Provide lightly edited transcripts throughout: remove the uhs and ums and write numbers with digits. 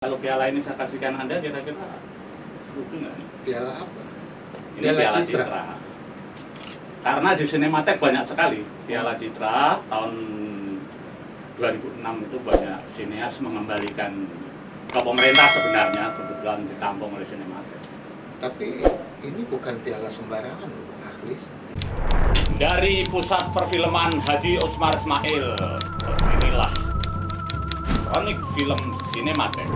Kalau piala ini saya kasihkan Anda, kira-kira setuju nggak? Piala apa? Ini Piala Citra. Karena di Cinematheque banyak sekali Piala Citra. Tahun 2006 itu banyak sineas mengembalikan ke pemerintah sebenarnya, kebetulan ditampung oleh Cinematheque. Tapi ini bukan piala sembarangan loh, Bang Akhlis. Dari Pusat Perfilman Haji Osmar Ismail, inilah Kronik Film Cinematheque.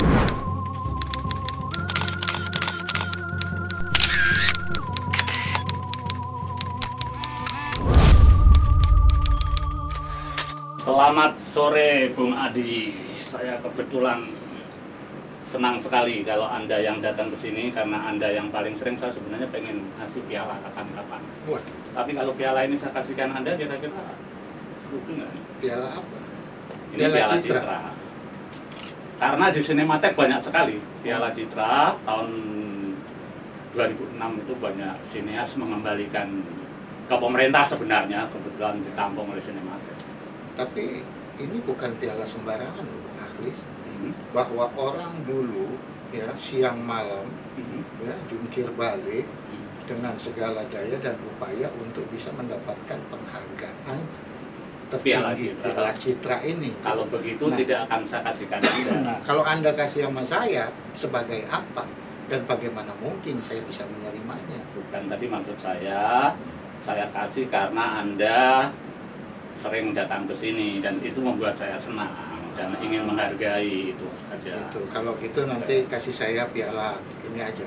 Selamat sore Bung Adi. Saya kebetulan senang sekali kalau Anda yang datang ke sini, karena Anda yang paling sering. Saya sebenarnya pengen ngasih piala kapan-kapan. Tapi kalau piala ini saya kasihkan Anda, kira-kira setuju nggak? Piala apa? Ini Piala Citra. Karena di Cinematheque banyak sekali Piala Citra. Tahun 2006 itu banyak sineas mengembalikan ke pemerintah sebenarnya, kebetulan ditampung oleh Cinematheque. Tapi ini bukan piala sembarangan loh, Bang Akhlis. Bahwa orang dulu ya siang malam ya jungkir balik dengan segala daya dan upaya untuk bisa mendapatkan penghargaan tertinggi Piala Citra ini. Kalau begitu tidak akan saya kasihkan Anda. Nah, kalau Anda kasih sama saya sebagai apa dan bagaimana mungkin saya bisa menerimanya? Bukan, tadi maksud saya kasih karena Anda sering datang ke sini dan itu membuat saya senang dan ingin menghargai, itu saja. Itu kalau gitu nanti kasih saya piala ini aja.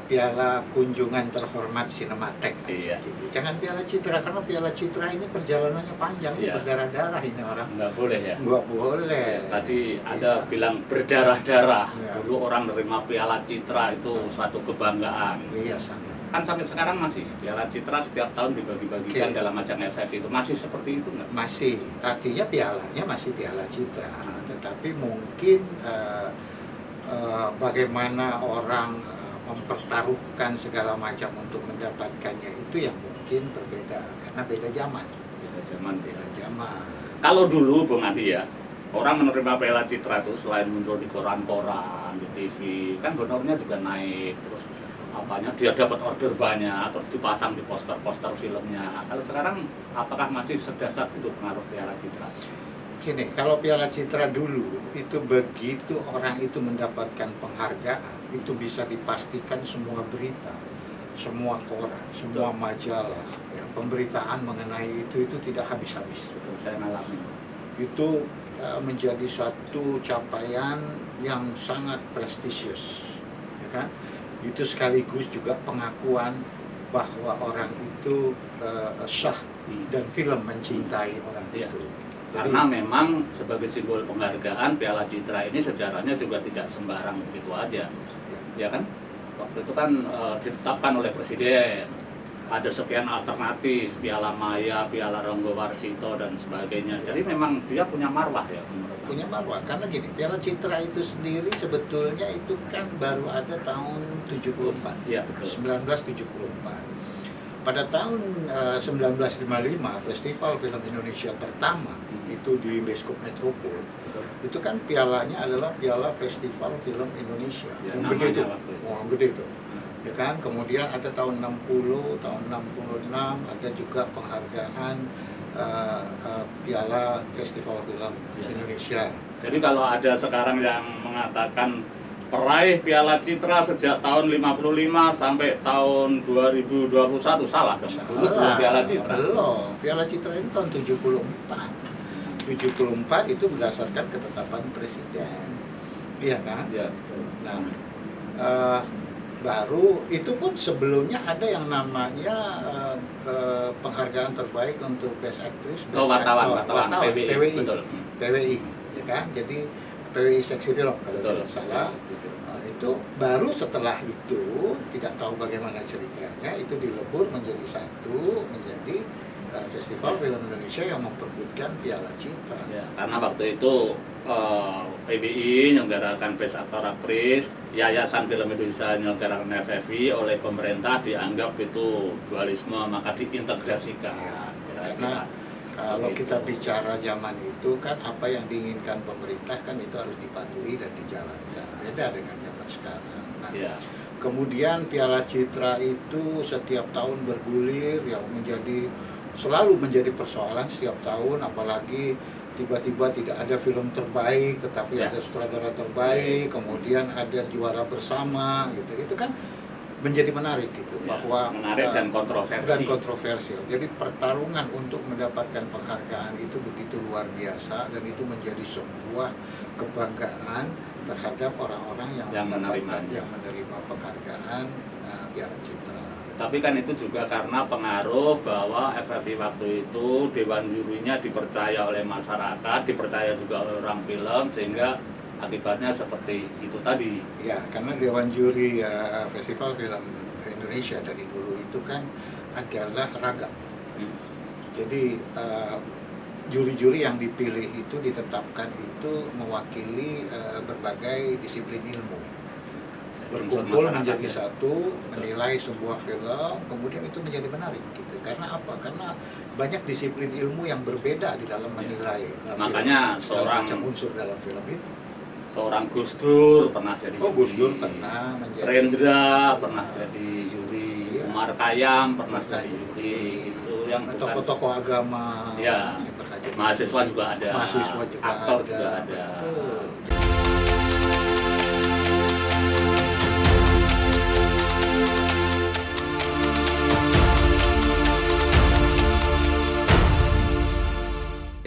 Piala kunjungan terhormat Cinematheque. Iya. Gitu. Jangan Piala Citra, karena Piala Citra ini perjalanannya panjang, Iya. Berdarah-darah ini orang. Nggak boleh ya? Nggak boleh. Tadi Anda bilang berdarah-darah. Iya. Dulu orang nerima Piala Citra itu suatu kebanggaan. Iya, sangat. Kan sampai sekarang masih Piala Citra setiap tahun dibagi-bagikan Oke. dalam ajang FF itu. Masih seperti itu nggak? Masih, artinya pialanya masih Piala Citra, tetapi mungkin bagaimana orang mempertaruhkan segala macam untuk mendapatkannya itu yang mungkin berbeda, karena beda zaman. Beda zaman. Beda zaman. Kalau dulu Bung Adi ya, orang menerima Piala Citra itu selain muncul di koran-koran, di TV, kan honornya juga naik, terus apanya dia dapat order banyak, terus dipasang di poster-poster filmnya. Kalau sekarang apakah masih sedasar itu pengaruh Piala Citra? Gini, kalau Piala Citra dulu itu begitu orang itu mendapatkan penghargaan, itu bisa dipastikan semua berita, semua koran, semua majalah, ya, pemberitaan mengenai itu tidak habis-habis. Betul, saya ngalamin. Itu menjadi suatu capaian yang sangat prestisius, ya kan? Itu sekaligus juga pengakuan bahwa orang itu sah dan film mencintai orang Iya. itu. Karena memang sebagai simbol penghargaan, Piala Citra ini sejarahnya juga tidak sembarang begitu aja, ya kan? Waktu itu kan ditetapkan oleh Presiden, ada sekian alternatif, Piala Maya, Piala Ronggo Warsito dan sebagainya. Jadi memang dia punya marwah ya menurut Punya marwah, karena gini, Piala Citra itu sendiri sebetulnya itu kan baru ada tahun 74, Iya, betul. 1974. Pada tahun 1955, Festival Film Indonesia pertama itu di Bioskop Metropol, Betul. itu kan pialanya adalah Piala Festival Film Indonesia, Ya, yang gede itu, namanya waktu itu. gede itu, ya kan. Kemudian ada tahun 60, tahun 66 ada juga penghargaan Piala Festival Film Ya. Indonesia. Jadi kalau ada sekarang yang mengatakan peraih Piala Citra sejak tahun 55 sampai tahun 2021, salah dong. Dulu belum Piala Citra. Belum. Piala Citra itu tahun 74. 74 itu berdasarkan ketetapan presiden. Iya kan? Ya, betul. Nah, baru itu pun sebelumnya ada yang namanya penghargaan terbaik untuk Best Actress, Best wartawan, PWI. Betul. PWI, ya kan? Jadi PWI Seksi Film kalau Betul. tidak salah. Itu baru setelah itu, tidak tahu bagaimana ceritanya, itu dilebur menjadi satu, menjadi Festival Film Indonesia yang memperebutkan Piala Citra. Ya, karena waktu itu PBI menyelenggarakan Best Actor Actress, Yayasan Film Indonesia menyelenggarakan FFI, oleh pemerintah dianggap itu dualisme, maka diintegrasikan. Ya, Kira-kira. Kalau Begitu. kita bicara zaman itu kan apa yang diinginkan pemerintah kan itu harus dipatuhi dan dijalankan. Beda dengan zaman sekarang. Nah, Ya. kemudian Piala Citra itu setiap tahun bergulir yang selalu menjadi persoalan setiap tahun, apalagi tiba-tiba tidak ada film terbaik tetapi Ya. ada sutradara terbaik, kemudian ada juara bersama gitu. Itu kan menjadi menarik gitu, Ya, bahwa menarik dan kontroversi. kontroversial. Jadi pertarungan untuk mendapatkan penghargaan itu begitu luar biasa dan itu menjadi sebuah kebanggaan terhadap orang-orang yang menerima penghargaan Piala Citra. Tapi kan itu juga karena pengaruh bahwa FFI waktu itu dewan jurinya dipercaya oleh masyarakat, dipercaya juga oleh orang film, sehingga akibatnya seperti itu tadi. Ya, karena dewan juri Festival Film Indonesia dari dulu itu kan adalah ragam. Jadi juri-juri yang dipilih itu ditetapkan itu mewakili berbagai disiplin ilmu. Berkumpul menjadi satu, menilai sebuah film, kemudian itu menjadi menarik gitu. Karena apa? Karena banyak disiplin ilmu yang berbeda di dalam menilai Makanya film, seorang macam unsur dalam film itu. Seorang Gus Dur pernah jadi juri. Gus Dur pernah menjadi. Rendra pernah jadi juri. Iya. Umar Khayyam pernah jadi juri. Itu yang bukan Tokoh-tokoh agama. Ya. yang pernah jadi. Mahasiswa juga ada. Mahasiswa juga Aktor ada. juga ada. Betul.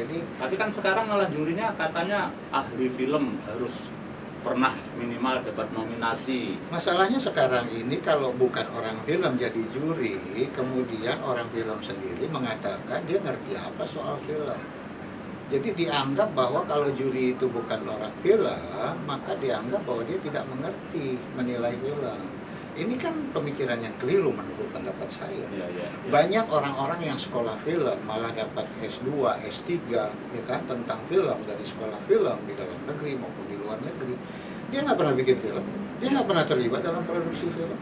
Jadi Tapi kan sekarang malah jurinya katanya ahli film harus pernah minimal dapat nominasi. masalahnya sekarang ini kalau bukan orang film jadi juri, kemudian orang film sendiri mengatakan dia ngerti apa soal film. Jadi dianggap bahwa kalau juri itu bukan orang film, maka dianggap bahwa dia tidak mengerti menilai film. Ini kan pemikiran yang keliru menurut pendapat saya. Ya, ya, ya. Banyak orang-orang yang sekolah film malah dapat S2, S3 ya kan tentang film dari sekolah film di dalam negeri maupun di luar negeri. Dia nggak pernah bikin film, dia nggak pernah terlibat dalam produksi film.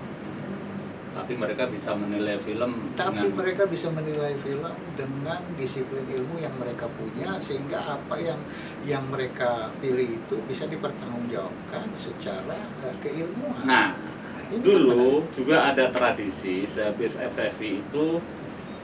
Tapi mereka bisa menilai film Tapi dengan mereka bisa menilai film dengan disiplin ilmu yang mereka punya, sehingga apa yang mereka pilih itu bisa dipertanggungjawabkan secara keilmuan. Nah, Ini dulu juga ada tradisi sehabis FFI itu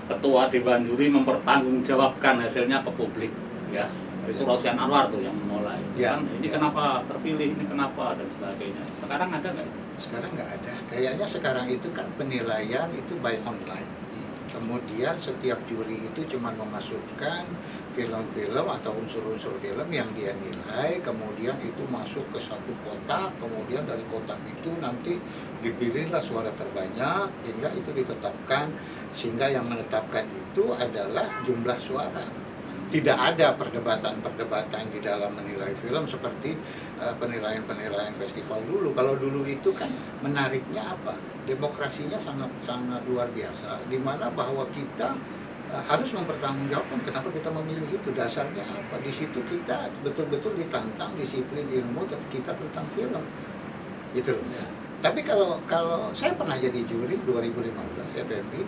ketua dewan juri mempertanggungjawabkan hasilnya ke publik, ya. Itu Rosian Anwar tuh yang memulai. Ya, Kan ini ya. kenapa terpilih, ini kenapa dan sebagainya. Sekarang ada nggak? Sekarang nggak ada. Kayaknya sekarang itu kan penilaian itu by online. Kemudian setiap juri itu cuma memasukkan film-film atau unsur-unsur film yang dia nilai, kemudian itu masuk ke satu kotak, kemudian dari kotak itu nanti dipilihlah suara terbanyak hingga itu ditetapkan, sehingga yang menetapkan itu adalah jumlah suara. Tidak ada perdebatan-perdebatan di dalam menilai film seperti penilaian-penilaian festival dulu. Kalau dulu itu kan menariknya apa? Demokrasinya sangat luar biasa, di mana bahwa kita harus mempertanggungjawabkan kenapa kita memilih itu, dasarnya apa. Di situ kita betul-betul ditantang disiplin ilmu kita tentang film. Gitu loh. Ya. Tapi kalau saya pernah jadi juri 2015 FFI,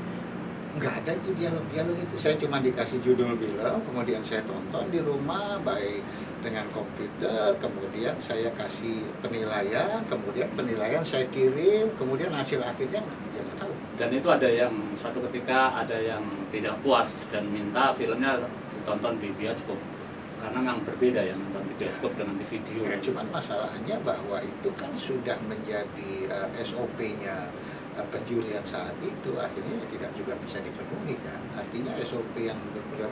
nggak ada itu dialog itu. Saya cuma dikasih judul film, kemudian saya tonton di rumah baik dengan komputer, kemudian saya kasih penilaian, kemudian penilaian saya kirim, kemudian hasil akhirnya ya nggak tahu. Dan itu ada yang suatu ketika ada yang tidak puas dan minta filmnya ditonton di bioskop. Karena memang berbeda ya nonton di bioskop dengan di video. Cuman masalahnya bahwa itu kan sudah menjadi SOP-nya penjurian saat itu, akhirnya ya tidak juga bisa dipenuhi kan. Artinya SOP yang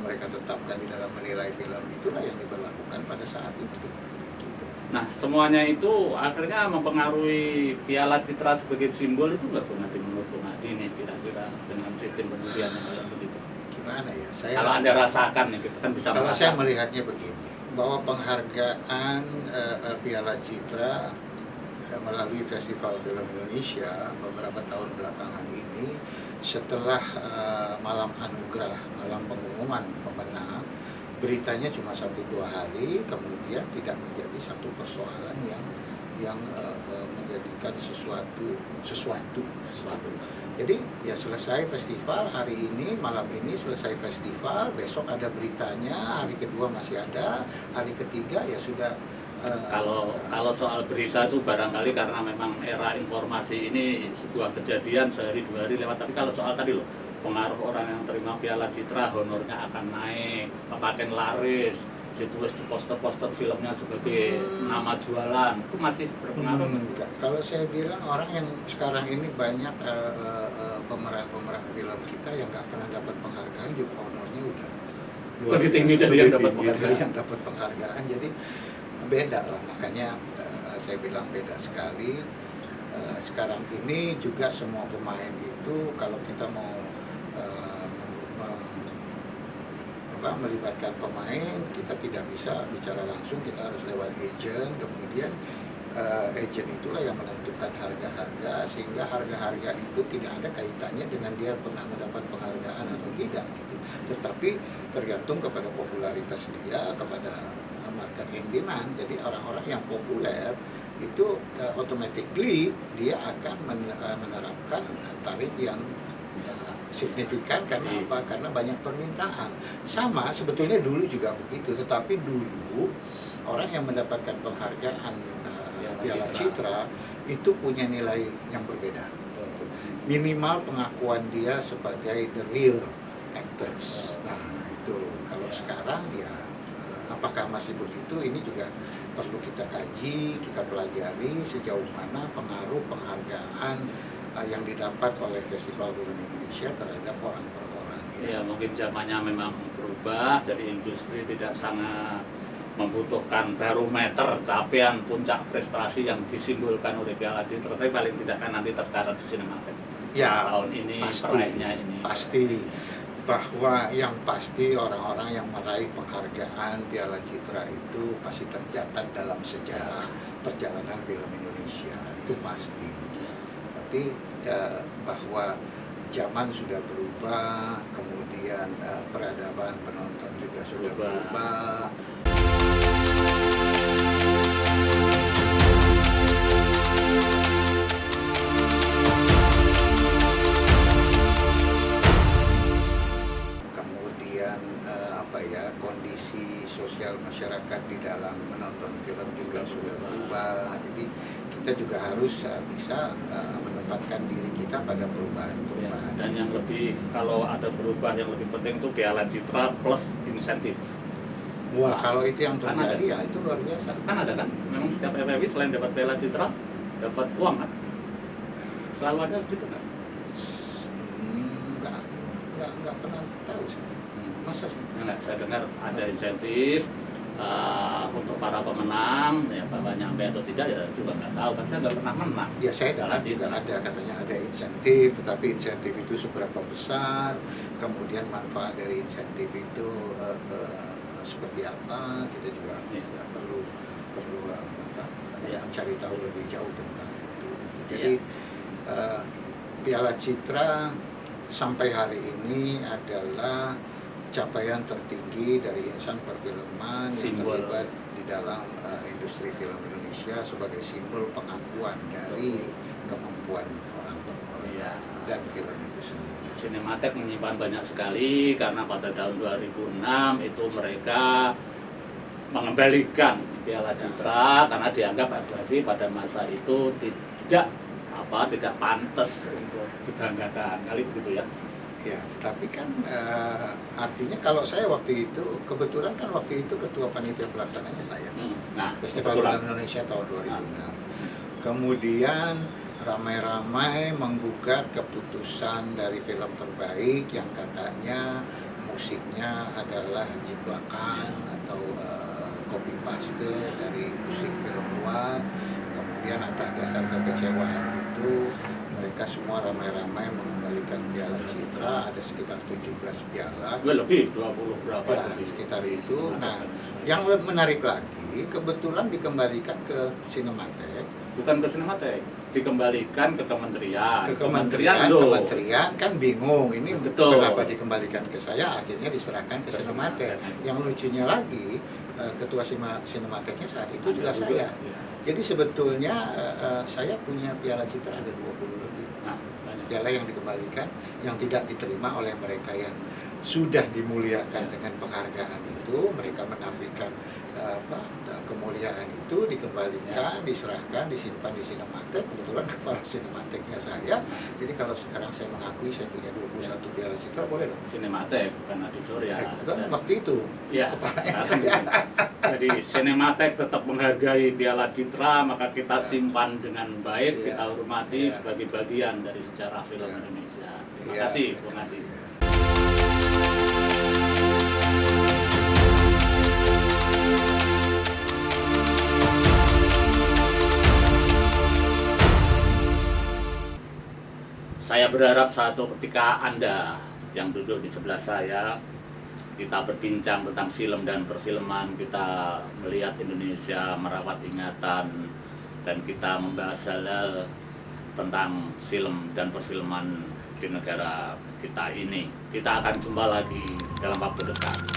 mereka tetapkan di dalam menilai film itulah yang diberlakukan pada saat itu gitu. Nah, semuanya itu akhirnya mempengaruhi Piala Citra sebagai simbol itu nggak Bung Adi, menurut Bung Adi nih kira-kira dengan sistem penjurian yang kayak begitu. Gimana ya? Kalau Anda rasakan nih, kita kan bisa Kalau merasakan. saya melihatnya begini, bahwa penghargaan Piala Citra melalui Festival Film Indonesia beberapa tahun belakangan ini, setelah malam anugerah, malam pengumuman pemenang, beritanya cuma 1-2 hari, kemudian tidak menjadi satu persoalan yang menjadikan sesuatu. Jadi ya selesai festival hari ini, malam ini selesai festival, besok ada beritanya, hari kedua masih ada, hari ketiga ya sudah. Kalau soal berita itu barangkali karena memang era informasi ini sebuah kejadian sehari dua hari lewat. Tapi kalau soal tadi loh, pengaruh orang yang terima Piala Citra, honornya akan naik, makin laris, ditulis di poster-poster filmnya sebagai nama jualan, itu masih berpengaruh. Kalau saya bilang orang yang sekarang ini banyak pemeran-pemeran film kita yang nggak pernah dapat penghargaan juga honornya udah lebih tinggi dari yang dapat penghargaan. Jadi beda lah, makanya saya bilang beda sekali. Sekarang ini juga semua pemain itu kalau kita mau melibatkan pemain, kita tidak bisa bicara langsung, kita harus lewat agent. Kemudian agent itulah yang menentukan harga-harga, sehingga harga-harga itu tidak ada kaitannya dengan dia pernah mendapat penghargaan atau tidak gitu. Tetapi tergantung kepada popularitas dia, kepada market and demand. Jadi orang-orang yang populer itu automatically dia akan menerapkan tarif yang signifikan. Karena apa? Karena banyak permintaan. Sama sebetulnya dulu juga begitu, tetapi dulu orang yang mendapatkan penghargaan Piala Citra itu punya nilai yang berbeda. Minimal pengakuan dia sebagai the real actors. Nah itu kalau sekarang ya apakah masih begitu? Ini juga perlu kita kaji, kita pelajari sejauh mana pengaruh penghargaan yang didapat oleh Festival Film Indonesia terhadap orang per orang. Ya mungkin zamannya memang berubah, jadi industri tidak sangat membutuhkan barometer capaian puncak prestasi yang disimbolkan oleh Piala Citra, tapi paling tidak kan nanti tercatat di sinematik. Ya, tahun ini pasti bahwa yang pasti orang-orang yang meraih penghargaan Piala Citra itu pasti tercatat dalam sejarah perjalanan film Indonesia, itu pasti. Tapi bahwa zaman sudah berubah, kemudian peradaban penonton juga sudah berubah. Kemudian kondisi sosial masyarakat di dalam menonton film juga sudah berubah. Jadi kita juga harus bisa menempatkan diri kita pada perubahan-perubahan. Dan yang lebih, kalau ada perubahan yang lebih penting itu Piala Citra plus insentif. Wah, kalau itu yang terjadi ya itu luar biasa. Kan ada kan? Memang setiap FFI selain dapat Piala Citra, dapat uang kan? Selalu ada gitu kan? Nggak pernah tahu saya. Masa sih? Enggak, saya dengar ada insentif untuk para pemenang, ya Bapak nyampe atau tidak ya juga nggak tahu, kan saya nggak pernah menang. Ya saya dengar juga ada, katanya ada insentif, tetapi insentif itu seberapa besar, kemudian manfaat dari insentif itu seperti apa, kita juga perlu mencari tahu lebih jauh tentang itu. Jadi Piala Citra sampai hari ini adalah capaian tertinggi dari insan perfilman yang terlibat di dalam industri film Indonesia sebagai simbol pengakuan dari kemampuan orang per orang dan film itu sendiri. Sinematek menyimpan banyak sekali karena pada tahun 2006 itu mereka mengembalikan Piala Citra karena dianggap FFI pada masa itu tidak pantas untuk dibanggakan, kali begitu ya. Ya, tetapi kan artinya kalau saya waktu itu, kebetulan kan waktu itu ketua panitia pelaksananya saya. Festival Film Indonesia tahun 2006. Kemudian ramai-ramai menggugat keputusan dari film terbaik yang katanya musiknya adalah jiplakan atau copy paste dari musik film luar. Kemudian atas dasar kekecewaan itu mereka semua ramai-ramai mengembalikan Piala Citra, ada sekitar 17 piala. Lebih 20 berapa? Ya, sekitar itu. Nah, yang menarik lagi, kebetulan dikembalikan ke Sinematek. Bukan ke Sinematek, dikembalikan ke kementerian. Ke kementerian kan bingung, ini betul. Kenapa dikembalikan ke saya, akhirnya diserahkan ke Sinematek. Yang lucunya lagi, ketua Sinemateknya saat itu juga saya. Jadi sebetulnya saya punya Piala Citra ada 20 lebih. Nah, banyak. Piala yang dikembalikan, yang tidak diterima oleh mereka yang sudah dimuliakan dengan penghargaan itu, mereka menafikan kemuliaan itu, dikembalikan, diserahkan, disimpan di Sinematek. Kebetulan kepala Sinemateknya saya. Jadi kalau sekarang saya mengakui saya punya 21 Piala Citra, boleh dong? Sinematek bukan Adi Surya. Itu kan waktu itu Ya, kepalanya sekarang saya. jadi Sinematek tetap menghargai Piala Citra, maka kita simpan dengan baik, Ya. kita hormati Ya. sebagai bagian dari sejarah film Ya. Indonesia. Terima Ya. kasih, Bung Adi. Saya berharap suatu ketika Anda yang duduk di sebelah saya, kita berbincang tentang film dan perfilman, kita melihat Indonesia merawat ingatan, dan kita membahas hal-hal tentang film dan perfilman di negara kita ini. Kita akan jumpa lagi dalam waktu dekat.